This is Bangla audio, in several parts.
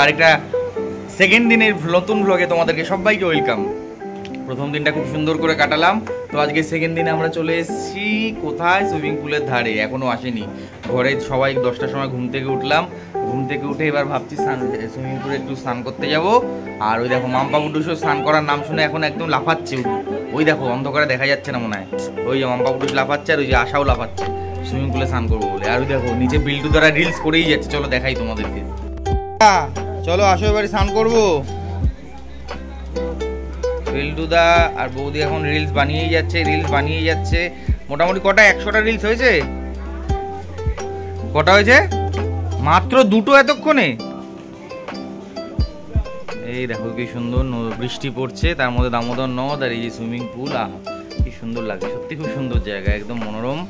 আরেকটা সেকেন্ড দিনের নতুন ব্লগে তোমাদেরকে সবাইকে ওয়েলকাম। প্রথম দিনটা খুব সুন্দর করে কাটালাম, তো আজকে সেকেন্ড দিনে আমরা চলে এসেছি কোথায়? সুইমিং পুলের ধারে। এখনো আসেনি ঘরে, সবাই 10টার সময় ঘুম থেকে উঠলাম। ঘুম থেকে উঠে এবার ভাবছি সুইমিং পুলে একটু স্নান করতে যাব। আর ওই দেখো মাম্পা বুডুসও স্নান করার নাম শুনে এখন একদম লাফাচ্ছে। ওই দেখো অন্ধকারে দেখা যাচ্ছে না মনে হয়, ওই যে মাম্পা বুডুস লাফাচ্ছে আর ওই যে আশাও লাফাচ্ছে সুইমিং পুলে স্নান করবো বলে। আর ওই দেখো নিচে বিল্টু দ্বারা রিলস করেই যাচ্ছে। চলো দেখাই তোমাদেরকে, চলো আসো এবারে স্নান করবো। বিল্টুদা আর বৌদি এখন রিলস বানিয়েই যাচ্ছে। মোটামুটি কটা 100টা রিলস হয়েছে? কটা হয়েছে? মাত্র 2টো এতক্ষণে। এই দেখো কি সুন্দর বৃষ্টি পড়ছে, তার মধ্যে দামোদর নদ আর এই যে সুইমিং পুল। কি সুন্দর লাগে, সত্যি খুব সুন্দর জায়গা, একদম মনোরম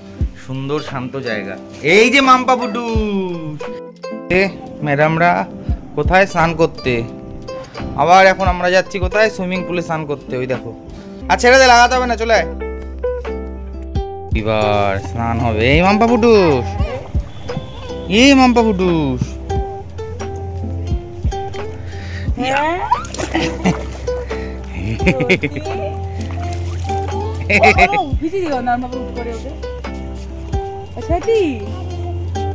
সুন্দর শান্ত জায়গা। এই যে মাম্পা বুডু ম্যাডামরা কোথায় স্নান করতে, আবার এখন আমরা যাচ্ছি কোথায়? সুইমিং পুলে স্নান করতে। ওই দেখো, আর ছেড়ে দে, লাগাতে হবে না, চলে এবার স্নান হবে। এই মাম্পা বুডুস,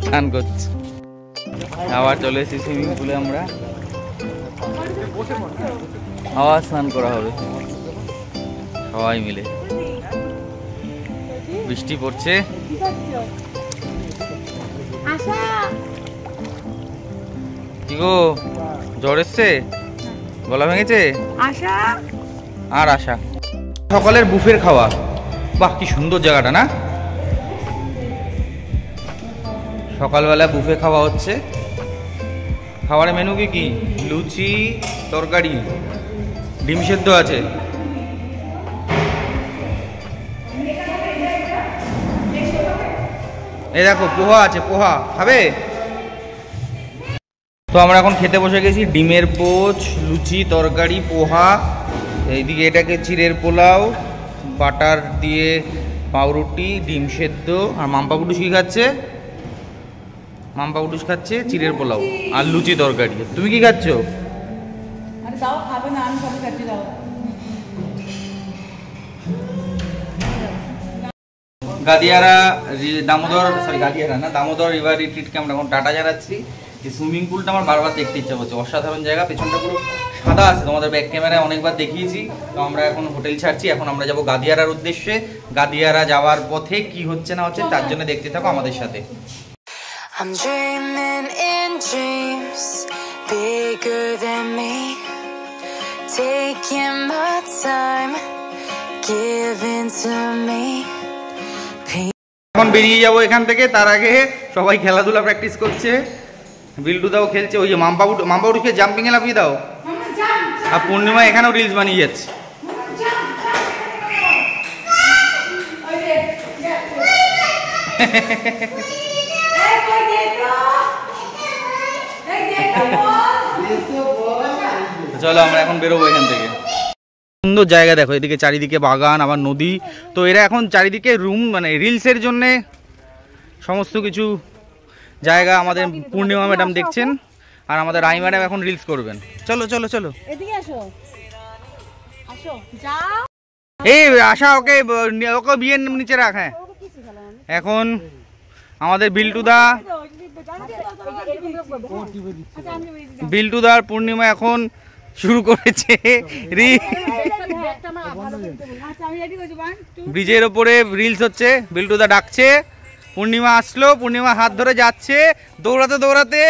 স্নান করছি। আবার চলে এসেছি সুইমিং পুলে, আমরা আবার স্নান করা হবে সবাই মিলে। বৃষ্টি পড়ছে। কি গো, জ্বর এসছে? গলা ভেঙেছে? আর আশা সকালের বুফের খাওয়া। বাহ কি সুন্দর জায়গাটা না? সকালবেলা বুফে খাওয়া হচ্ছে। খাবারের মেনু কি? লুচি, তরকারি, ডিম সেদ্ধ আছে। এই দেখো পোহা আছে, পোহা খাবে? তো আমরা এখন খেতে বসে গেছি। ডিমের পোচ, লুচি, তরকারি, পোহা, এইদিকে এটাকে চিড়ের পোলাও, বাটার দিয়ে পাউরুটি, ডিম সেদ্ধ। আর মাম্পা বুডুস কি খাচ্ছে? মাম্পা বুডুস খাচ্ছে চিড়ের পোলাও আর লুচি তরকারি। তুমি কি খাচ্ছ? গাদিয়ারা দামোদর রিভার রিট্রিটকে আমরা এখন টাটা জানাচ্ছি। এই সুইমিং পুলটা আমার বারবার দেখতে ইচ্ছা করছে, অসাধারণ জায়গা। পেছনটা পুরো সাদা আছে, তোমাদের ব্যাক ক্যামেরায় অনেকবার দেখিয়েছি। তো আমরা এখন হোটেল ছাড়ছি, এখন আমরা যাব গাদিয়ারার উদ্দেশ্যে। গাদিয়ারা যাওয়ার পথে কি হচ্ছে না হচ্ছে তার জন্য দেখতে থাকো আমাদের সাথে। I'm dreaming in dreams bigger than me, taking my time, giving to me. এখন বেরিয়ে যাবো এখান থেকে, তার আগে সবাই খেলাধুলা প্র্যাকটিস করছে। বিল্টুদাও খেলছে, ওই যে মাম্পা বুডুকে জাম্পিং এ লাফিয়ে দাও। আর পূর্ণিমা এখানেও রিলস বানিয়ে যাচ্ছে। চলো আমরা এখন বেরোবো এখান থেকে। সুন্দর জায়গা দেখো, এদিকে চারিদিকে বাগান, আবার নদী। তো এরা এখন চারিদিকে রুম, মানে রিলসের জন্য সমস্ত কিছু জায়গা আমাদের পূর্ণিমা ম্যাডাম দেখছেন, আর আমাদের রাই ম্যাডাম এখন রিলস করবেন। চলো চলো চলো, এই আশা ওকে বিয়ের নিচে রাখ। হ্যাঁ, এখন আমাদের বিল্টুদার পূর্ণিমা এখন শুরু করেছে ব্রিজের ওপরে রিলস হচ্ছে। বিল্টুদা ডাকছে, পূর্ণিমা আসলো, পূর্ণিমা হাত ধরে যাচ্ছে দৌড়াতে দৌড়াতে,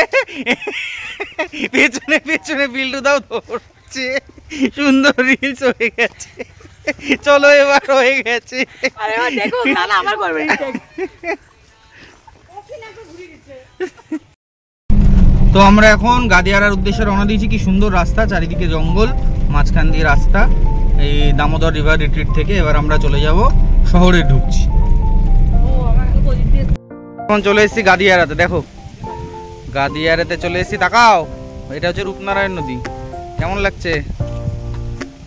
পেছনে পেছনে বিল্টুদাও দৌড়ছে। সুন্দর রিলস হয়ে গেছে। চলো এবার হয়ে গেছে। তো আমরা এখন গাদিয়ারার উদ্দেশ্যে রওনা দিয়েছি। কি সুন্দর রাস্তা, চারিদিকে জঙ্গল, মাঝখান দিয়ে রাস্তা এই দামোদর রিভার রিট্রিট থেকে। এবার আমরা চলে যাব শহরে, ঢুকছি। এখন চলে এসেছি গাদিয়ারাতে। দেখো গাদিয়ারাতে চলে এসেছি, তাকাও, এটা হচ্ছে রূপনারায়ণ নদী। কেমন লাগছে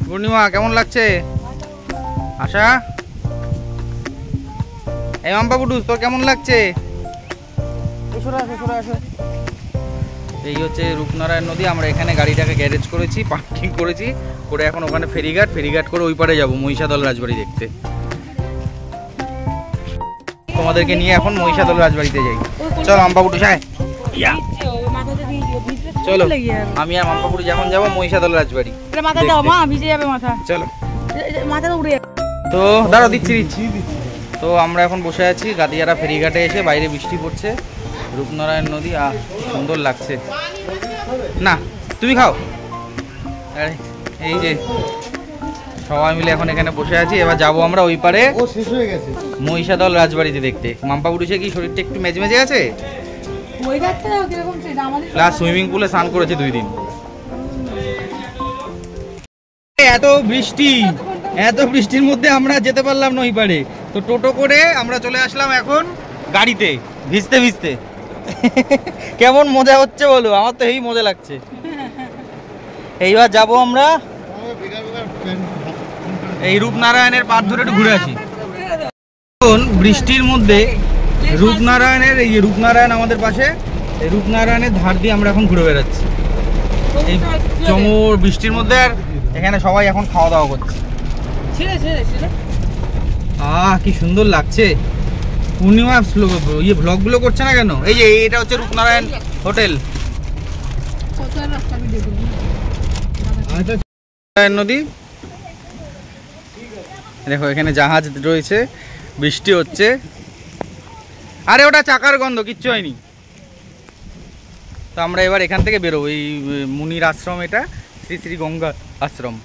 পূর্ণিমা? কেমন লাগছে আশা? এই মাম্পা বুডুস তোর কেমন লাগছে? এই হচ্ছে রূপনারায়ণ নদী। আমরা এখানে গাড়িটাকে গ্যারেজ করেছি, পার্কিং করেছি করে এখন ওখানে ফেরিঘাট করে ওই পারে যাবো মহিষাদল রাজবাড়ি দেখতে। তোমাদেরকে নিয়ে এখন মহিষাদল রাজবাড়িতে যাই। চলো আম্পাপুটু সাহেব, চলো আমি আর মাম্পাপুটু যখন যাবো মহিষাদল রাজবাড়ি। চলো তো দাঁড়াও, দিচ্ছি। তো আমরা এখন বসে আছি গাদিয়ারা ফেরিঘাটে এসে, বাইরে বৃষ্টি পড়ছে, রূপনারায়ণ নদী সুন্দর লাগছে। না তুমি খাও। এই যে সবাই মিলে এখন এখানে বসে আছি, এবার যাবো আমরা ওই পারে মহিষাদল রাজবাড়িতে দেখতে। মাম্পাপুটু সে কি শরীরটা একটু মেজে আছে, প্লাস সুইমিং পুলে স্নান করেছে 2 দিন। এত বৃষ্টির মধ্যে আমরা যেতে পারলাম না ওই পারে, তো টোটো করে আমরা চলে আসলাম এখন গাড়িতে ভিজতে। কেমন মজা হচ্ছে বলো, আমার তো এই মজা লাগছে। এইবার যাব আমরা এই রূপনারায়ণের পাড় ধরে একটু ঘুরে আসি। এখন বৃষ্টির মধ্যে রূপনারায়ণ আমাদের পাশে, এই রূপনারায়ণের ধার দিয়ে আমরা এখন ঘুরে বেড়াচ্ছি এই চমর বৃষ্টির মধ্যে। আর এখানে সবাই এখন খাওয়া দাওয়া করছে। কি সুন্দর লাগছে। পূর্ণিমা ভ্লগগুলো করছে না কেন? এই যে এটা হচ্ছে রূপনারায়ণ হোটেল, নদী। দেখো এখানে জাহাজ রয়েছে, বৃষ্টি হচ্ছে। আরে ওটা চাকার গন্ধ, কিচ্ছু হয়নি। তো আমরা এবার এখান থেকে বেরোবো। এই মুনির আশ্রম, এটা শ্রী শ্রী গঙ্গা আশ্রম।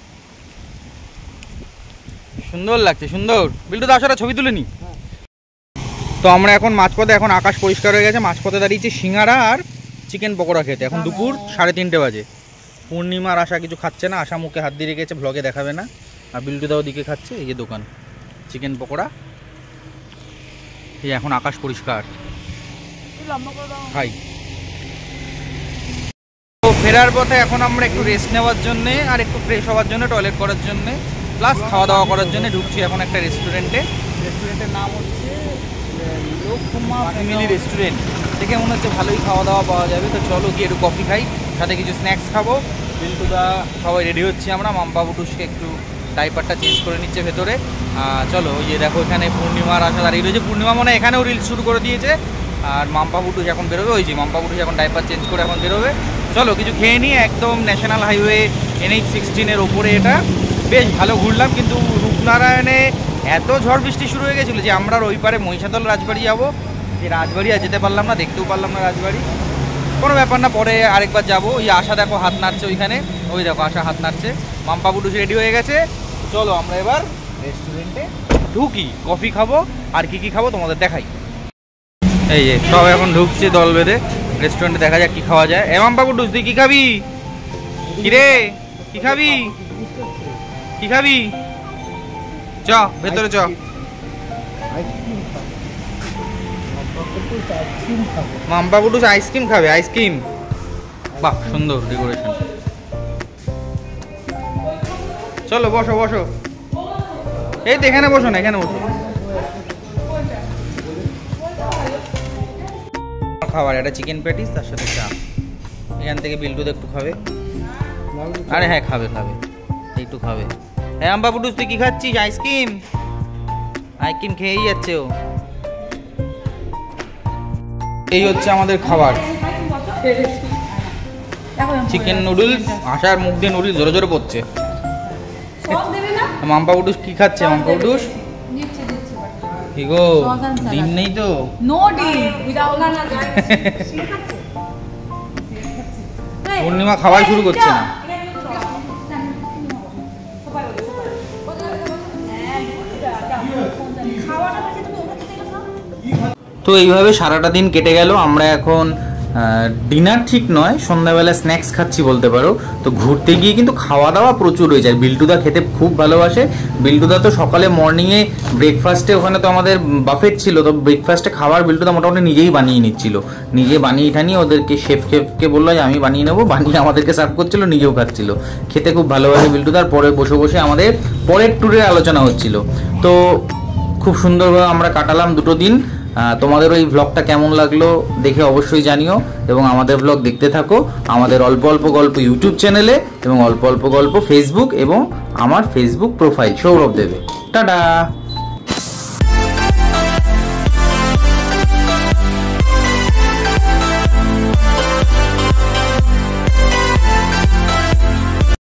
সুন্দর লাগছে, সুন্দর। বিল্টু দাসরা ছবি তুলে নি। তো আমরা এখন মাঝপথে, এখন আকাশ পরিষ্কার হয়ে গেছে, মাঝপথে দাঁড়িয়েছি সিঙ্গারা আর চিকেন পকোড়া খেতে। এখন দুপুর 3:30 বাজে। পূর্ণিমার আশা কিছু খাচ্ছে না, আশা মুখে হাত দিয়ে রেখেছে, ব্লগে দেখাবে না। আর বিল্টু দাও দিকে খাচ্ছে, এই যে দোকান চিকেন পকোড়া। এই এখন আকাশ পরিষ্কার, খাই। তো ফেরার পথে এখন আমরা একটু রেস্ট নেওয়ার জন্যে আর একটু ফ্রেশ হওয়ার জন্য, টয়লেট করার জন্যে, প্লাস খাওয়া দাওয়া করার জন্য ঢুকছি এখন একটা রেস্টুরেন্টে। রেস্টুরেন্টের নাম হচ্ছে লক্ষ্মা ফ্যামিলি রেস্টুরেন্ট। দেখে মনে হচ্ছে ভালোই খাওয়া দাওয়া পাওয়া যাবে। তো চলো গিয়ে একটু কফি খাই, সাথে কিছু স্ন্যাক্স খাবো। বিল্টুদা সবাই রেডি হচ্ছি আমরা। মাম্পাপুটুসকে একটু ডাইপারটা চেঞ্জ করে নিচ্ছে ভেতরে। চলো ওই যে দেখো এখানে পূর্ণিমার আশা দাঁড়িয়ে রয়েছে। পূর্ণিমা মনে এখানেও রিলস শুরু করে দিয়েছে। আর মাম্পাপুটুস এখন বেরোবে, ওই যে মাম্পাপুটুস এখন ডাইপার চেঞ্জ করে এখন বেরোবে। চলো কিছু খেয়ে নিয়ে, একদম ন্যাশনাল হাইওয়ে NH-16 ওপরে এটা। বেশ ভালো ঘুরলাম, কিন্তু রূপনারায়ণে এত ঝড় বৃষ্টি শুরু হয়ে গেছিলো যে আমরা ওই পারে মহিষাদল রাজবাড়ি যাবো। এই রাজবাড়ি আর যেতে পারলাম না, দেখতেও পারলাম না রাজবাড়ি। কোনো ব্যাপার না, পরে আরেকবার যাবো। ওই আশা দেখো হাত নাড়ছে ওইখানে, ওই দেখো আশা হাত নাড়ছে। মাম্পাপুটুস রেডি হয়ে গেছে। চলো আমরা এবার রেস্টুরেন্টে ঢুকি, কফি খাবো আর কি খাবো তোমাদের দেখাই। এই যে সব এখন ঢুকছে দল বেঁধে রেস্টুরেন্টে, দেখা যাক কি খাওয়া যায়। মাম্পাপুটুস তুই কি খাবি? কিরে কি খাবি? চ ভেতরে চ। মাম্পাপুটুস আইসক্রিম খাবে, আইসক্রিম। বাহ সুন্দর ডেকোরেশন। চলো বসো। এই তো এখানে বসো না, এখানে বসো। খাবার একটা চিকেন প্যাটিস, তার সাথে চা। এখান থেকে বিল্টু একটু খাবে। আরে হ্যাঁ খাবে, একটু খাবে। হ্যাঁ মাম্পাপুটুস তুই কি খাচ্ছিস? আইসক্রিম খেয়েই যাচ্ছে ও। এই হচ্ছে আমাদের খাবার, চিকেন নুডলস। আশার মুখ দিয়ে নুডলস জোরে পড়ছে। মাম্পাপুটুস কি খাচ্ছে? মাম্পাপুটুস কি গো, ডিম নেই তো? পূর্ণিমা খাওয়াই শুরু করছে না। তো এইভাবে সারাটা দিন কেটে গেল। আমরা এখন ডিনার ঠিক নয়, সন্ধ্যাবেলা স্ন্যাক্স খাচ্ছি বলতে পারো। তো ঘুরতে গিয়ে কিন্তু খাওয়া দাওয়া প্রচুর হয়েছে। আর বিল্টুদা খেতে খুব ভালোবাসে। বিল্টুদা তো সকালে মর্নিংয়ে ব্রেকফাস্টে, ওখানে তো আমাদের বাফেট ছিল, তো ব্রেকফাস্টে খাবার বিল্টুদা মোটামুটি নিজেই বানিয়ে নিচ্ছিল। নিজে বানিয়ে ঠানিয়ে ওদেরকে শেফকে বললো যে আমি বানিয়ে নেবো, বানিয়ে আমাদেরকে সার্ভ করছিল, নিজেও খাচ্ছিল। খেতে খুব ভালোবাসে বিল্টুদার। পরে বসে আমাদের পরের ট্যুরের আলোচনা হচ্ছিল। তো খুব সুন্দরভাবে আমরা কাটালাম 2 দিন। তোমাদের ওই ব্লগটা কেমন লাগলো দেখে অবশ্যই জানিও, এবং আমাদের ব্লগ দেখতে থাকো আমাদের অল্প অল্প গল্প ইউটিউব চ্যানেলে এবং অল্প অল্প গল্প ফেসবুক এবং আমার ফেসবুক প্রোফাইল সৌরভ দেবে। টাটা।